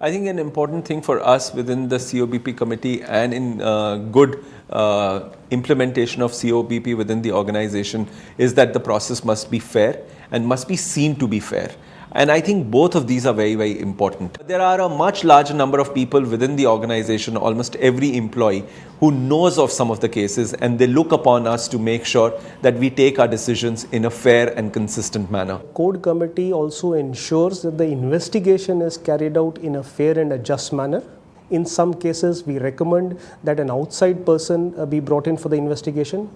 I think an important thing for us within the COBP committee and in good implementation of COBP within the organization is that the process must be fair and must be seen to be fair. And I think both of these are very, very important. There are a much larger number of people within the organization, almost every employee, who knows of some of the cases, and they look upon us to make sure that we take our decisions in a fair and consistent manner. Code committee also ensures that the investigation is carried out in a fair and a just manner. In some cases, we recommend that an outside person be brought in for the investigation.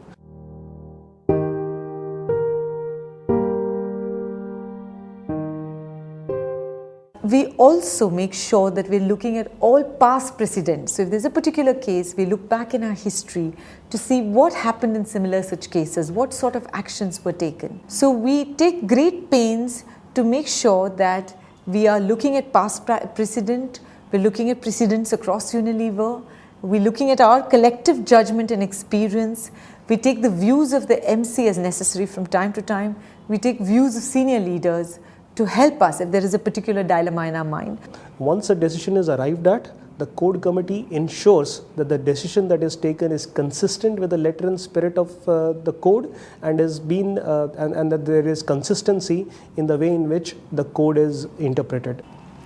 We also make sure that we're looking at all past precedents. So if there's a particular case, we look back in our history to see what happened in similar such cases, what sort of actions were taken. So we take great pains to make sure that we are looking at past precedent, we're looking at precedents across Unilever, we're looking at our collective judgment and experience, we take the views of the MC as necessary from time to time, we take views of senior leaders to help us if there is a particular dilemma in our mind. Once a decision is arrived at, the code committee ensures that the decision that is taken is consistent with the letter and spirit of the code and and that there is consistency in the way in which the code is interpreted.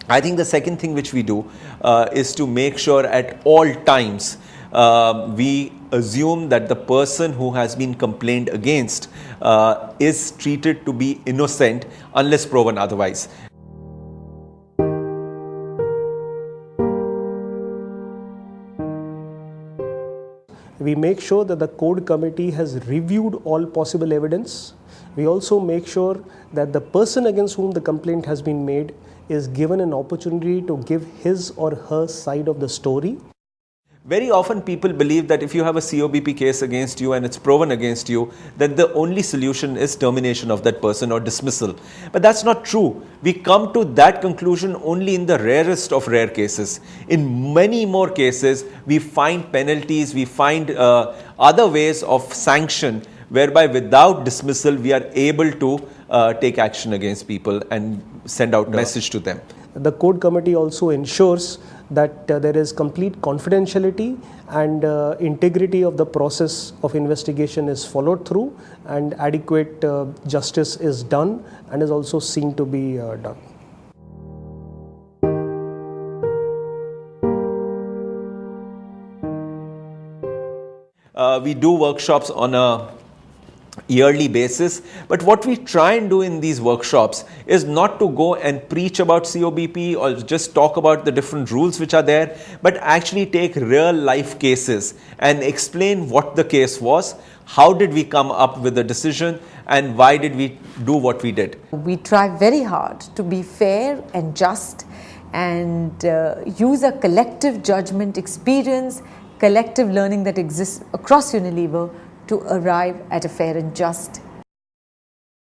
I think the second thing which we do is to make sure at all times we assume that the person who has been complained against is treated to be innocent unless proven otherwise. We make sure that the code committee has reviewed all possible evidence. We also make sure that the person against whom the complaint has been made is given an opportunity to give his or her side of the story. Very often people believe that if you have a COBP case against you and it's proven against you, then the only solution is termination of that person or dismissal. But that's not true. We come to that conclusion only in the rarest of rare cases. In many more cases, we find penalties, we find other ways of sanction whereby without dismissal we are able to take action against people and send out a message to them. The code committee also ensures that there is complete confidentiality and integrity of the process of investigation is followed through and adequate justice is done and is also seen to be done. We do workshops on a yearly basis, but what we try and do in these workshops is not to go and preach about COBP or just talk about the different rules which are there, but actually take real life cases and explain what the case was, how did we come up with the decision, and why did we do what we did. We try very hard to be fair and just and use a collective judgment, experience, collective learning that exists across Unilever to arrive at a fair and just